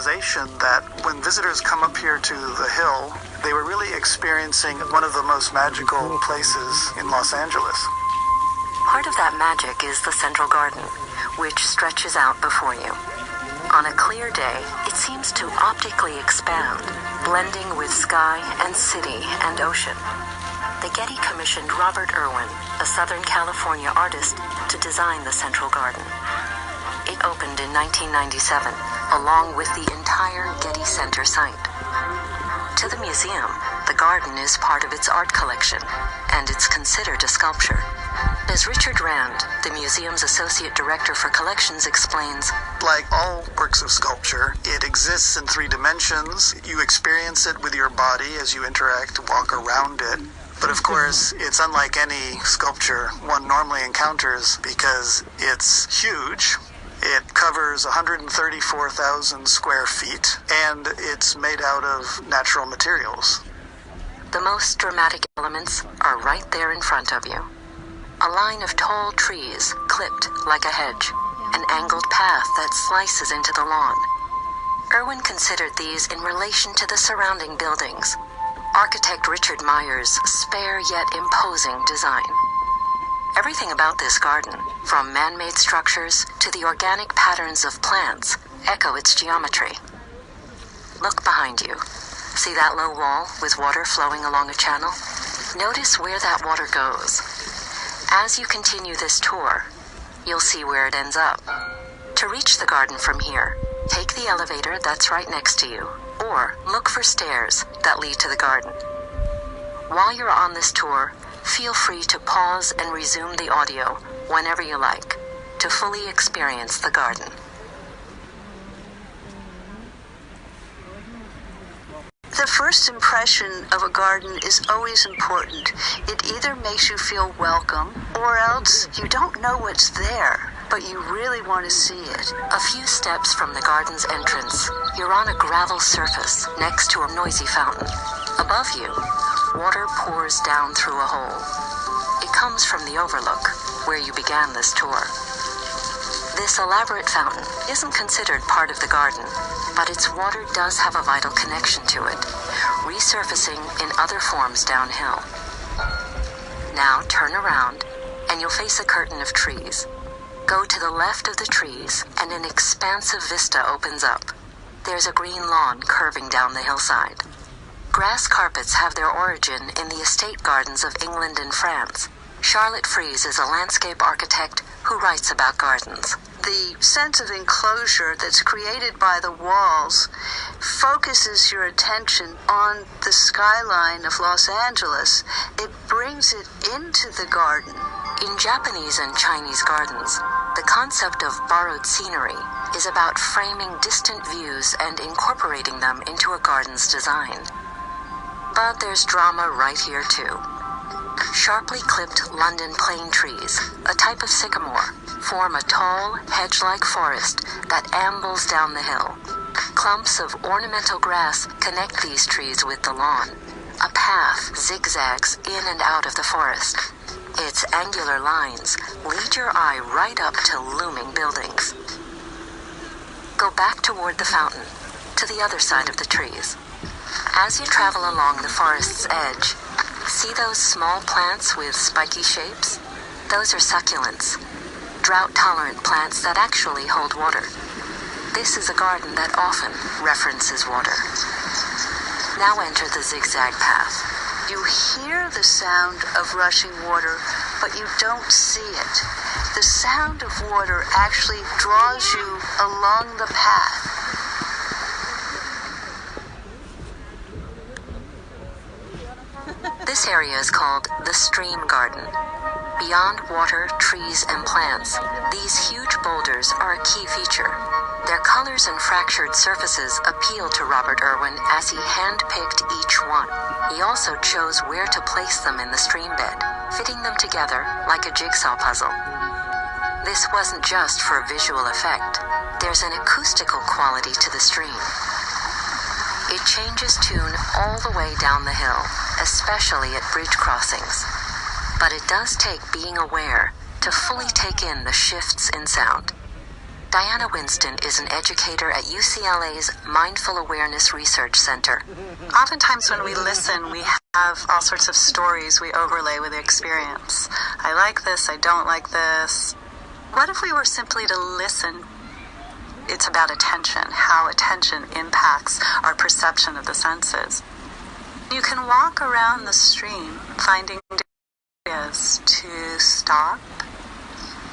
realization that when visitors come up here to the hill, they were really experiencing one of the most magical places in Los Angeles. Part of that magic is the Central Garden, which stretches out before you. On a clear day, it seems to optically expand, blending with sky and city and ocean. The Getty commissioned Robert Irwin, a Southern California artist, to design the Central Garden. It opened in 1997, along with the entire Getty Center site. To the museum, the garden is part of its art collection, and it's considered a sculpture. As Richard Rand, the museum's associate director for collections, explains, like all works of sculpture, it exists in 3 dimensions. You experience it with your body as you interact, walk around it. But of course, it's unlike any sculpture one normally encounters because it's huge. It covers 134,000 square feet, and it's made out of natural materials. The most dramatic elements are right there in front of you. A line of tall trees, clipped like a hedge, an angled path that slices into the lawn. Irwin considered these in relation to the surrounding buildings. Architect Richard Meyer's spare yet imposing design. Everything about this garden, from man-made structures to the organic patterns of plants, echo its geometry. Look behind you. See that low wall with water flowing along a channel? Notice where that water goes. As you continue this tour, you'll see where it ends up. To reach the garden from here, take the elevator that's right next to you, or look for stairs that lead to the garden. While you're on this tour, feel free to pause and resume the audio whenever you like to fully experience the garden. The first impression of a garden is always important. It either makes you feel welcome, or else you don't know what's there, but you really want to see it. A few steps from the garden's entrance, you're on a gravel surface next to a noisy fountain. Above you, water pours down through a hole. It comes from the overlook, where you began this tour. This elaborate fountain isn't considered part of the garden, but its water does have a vital connection to it, resurfacing in other forms downhill. Now turn around, and you'll face a curtain of trees. Go to the left of the trees, and an expansive vista opens up. There's a green lawn curving down the hillside. Grass carpets have their origin in the estate gardens of England and France. Charlotte Fries is a landscape architect who writes about gardens. The sense of enclosure that's created by the walls focuses your attention on the skyline of Los Angeles. It brings it into the garden. In Japanese and Chinese gardens, the concept of borrowed scenery is about framing distant views and incorporating them into a garden's design. But there's drama right here too. Sharply clipped London plane trees, a type of sycamore, form a tall, hedge-like forest that ambles down the hill. Clumps of ornamental grass connect these trees with the lawn. A path zigzags in and out of the forest. Its angular lines lead your eye right up to looming buildings. Go back toward the fountain, to the other side of the trees. As you travel along the forest's edge, see those small plants with spiky shapes? Those are succulents, drought-tolerant plants that actually hold water. This is a garden that often references water. Now enter the zigzag path. You hear the sound of rushing water, but you don't see it. The sound of water actually draws you along the path. This area is called the Stream Garden. Beyond water, trees, and plants, these huge boulders are a key feature. Their colors and fractured surfaces appeal to Robert Irwin as he hand-picked each one. He also chose where to place them in the stream bed, fitting them together like a jigsaw puzzle. This wasn't just for visual effect. There's an acoustical quality to the stream. It changes tune all the way down the hill, especially at bridge crossings. But it does take being aware to fully take in the shifts in sound. Diana Winston is an educator at UCLA's Mindful Awareness Research Center. Oftentimes when we listen, we have all sorts of stories we overlay with the experience. I like this, I don't like this. What if we were simply to listen? It's about attention, how attention impacts our perception of the senses. You can walk around the stream, finding areas to stop,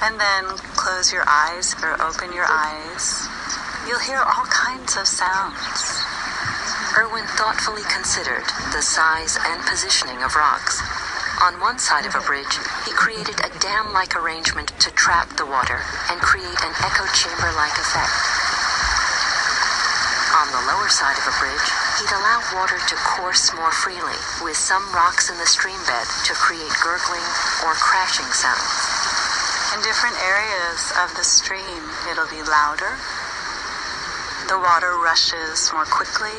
and then close your eyes or open your eyes. You'll hear all kinds of sounds. Irwin thoughtfully considered the size and positioning of rocks. On one side of a bridge, he created a dam-like arrangement to trap the water and create an echo chamber-like effect. On the lower side of a bridge, he'd allow water to course more freely, with some rocks in the stream bed to create gurgling or crashing sounds. In different areas of the stream, it'll be louder. The water rushes more quickly.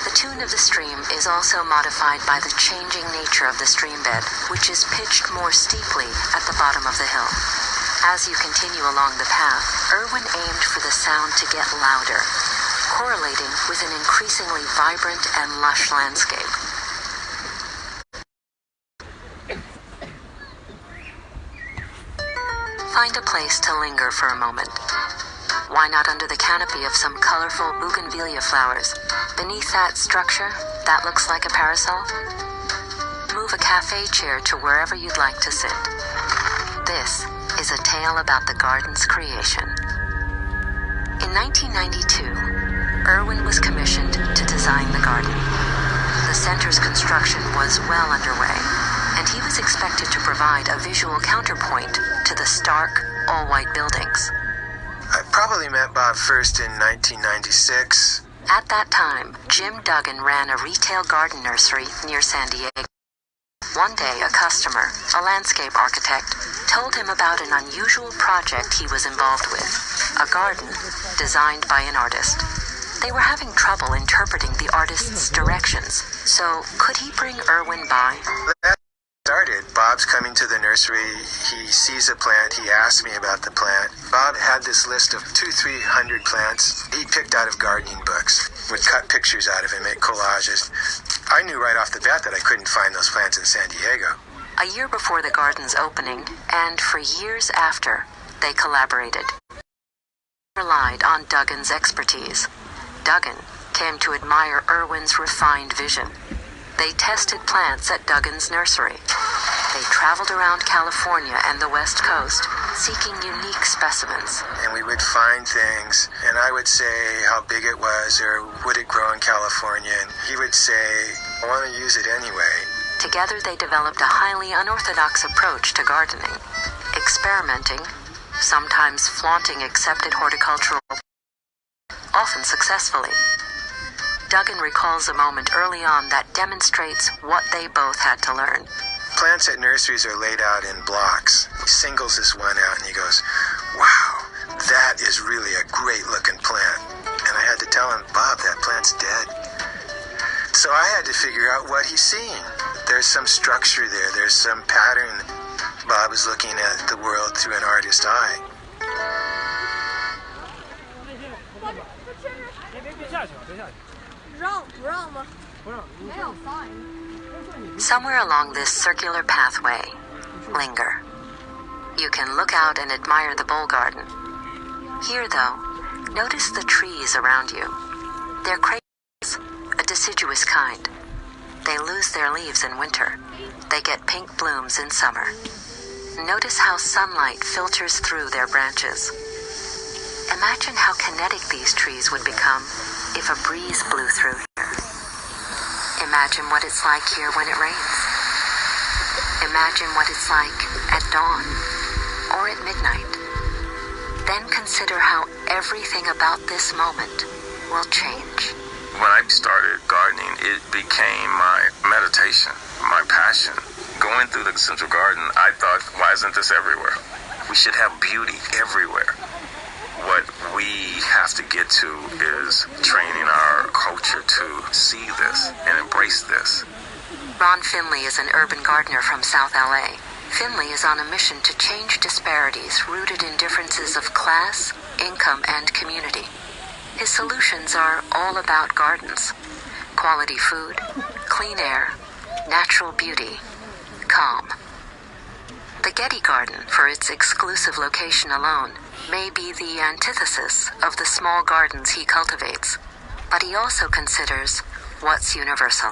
The tune of the stream is also modified by the changing nature of the stream bed, which is pitched more steeply at the bottom of the hill. As you continue along the path, Irwin aimed for the sound to get louder, correlating with an increasingly vibrant and lush landscape. Find a place to linger for a moment. Why not under the canopy of some colorful bougainvillea flowers? Beneath that structure, that looks like a parasol? Move a cafe chair to wherever you'd like to sit. This is a tale about the garden's creation. In 1992, Irwin was commissioned to design the garden. The center's construction was well underway, and he was expected to provide a visual counterpoint to the stark, all-white buildings. I probably met Bob first in 1996. At that time, Jim Duggan ran a retail garden nursery near San Diego. One day, a customer, a landscape architect, told him about an unusual project he was involved with, a garden designed by an artist. They were having trouble interpreting the artist's directions, so could he bring Irwin by? That started. Bob's coming to the nursery. He sees a plant. He asks me about the plant. Bob had this list of 200-300 plants he picked out of gardening books. Would cut pictures out of it, make collages. I knew right off the bat that I couldn't find those plants in San Diego. A year before the garden's opening, and for years after, they collaborated. Relied on Duggan's expertise. Duggan came to admire Irwin's refined vision. They tested plants at Duggan's nursery. They traveled around California and the West Coast, seeking unique specimens. And we would find things, and I would say how big it was, or would it grow in California, and he would say, I want to use it anyway. Together they developed a highly unorthodox approach to gardening, experimenting, sometimes flaunting accepted horticultural, often successfully. Duggan recalls a moment early on that demonstrates what they both had to learn. Plants at nurseries are laid out in blocks. He singles this one out and he goes, wow, that is really a great looking plant. And I had to tell him, Bob, that plant's dead. So I had to figure out what he's seeing. There's some structure there. There's some pattern. Bob is looking at the world through an artist's eye. Somewhere along this circular pathway, linger. You can look out and admire the bowl garden. Here, though, notice the trees around you. They're crayons, a deciduous kind. They lose their leaves in winter. They get pink blooms in summer. Notice how sunlight filters through their branches. Imagine how kinetic these trees would become if a breeze blew through here. Imagine what it's like here when it rains. Imagine what it's like at dawn or at midnight. Then consider how everything about this moment will change. When I started gardening, it became my meditation, my passion. Going through the Central Garden, I thought, why isn't this everywhere? We should have beauty everywhere. What we have to get to is training our culture to see this and embrace this. Ron Finley is an urban gardener from South LA, Finley is on a mission to change disparities rooted in differences of class, income, and community. His solutions are all about gardens: quality food, clean air, natural beauty, calm. The Getty Garden, for its exclusive location alone, may be the antithesis of the small gardens he cultivates, but he also considers what's universal.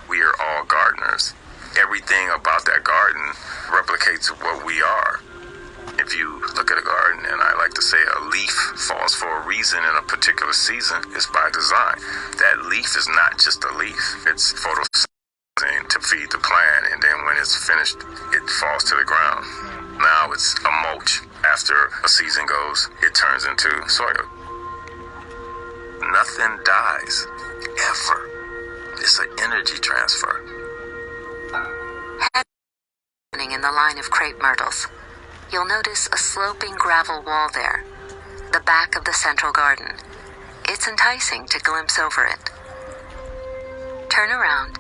We are all gardeners. Everything about that garden replicates what we are. If you look at a garden, and I like to say a leaf falls for a reason in a particular season, it's by design. That leaf is not just a leaf. It's photosynthesizing to feed the plant, and then when it's finished, it falls to the ground. Now it's a mulch. After a season goes, it turns into soil. Nothing dies, ever. It's an energy transfer. Happening in the line of crepe myrtles, you'll notice a sloping gravel wall there, the back of the central garden. It's enticing to glimpse over it. Turn around,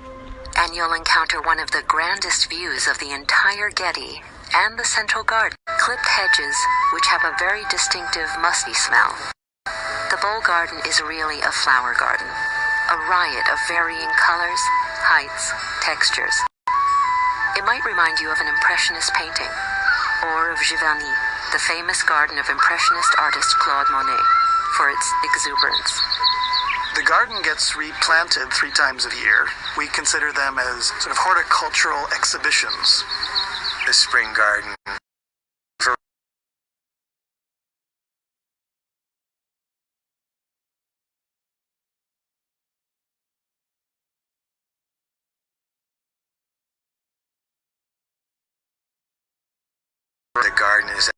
and you'll encounter one of the grandest views of the entire Getty and the central garden. Clipped hedges, which have a very distinctive musty smell. The bowl garden is really a flower garden, a riot of varying colors, heights, textures. It might remind you of an Impressionist painting, or of Giverny, the famous garden of Impressionist artist Claude Monet, for its exuberance. The garden gets replanted 3 times a year. We consider them as sort of horticultural exhibitions. The spring garden. The garden is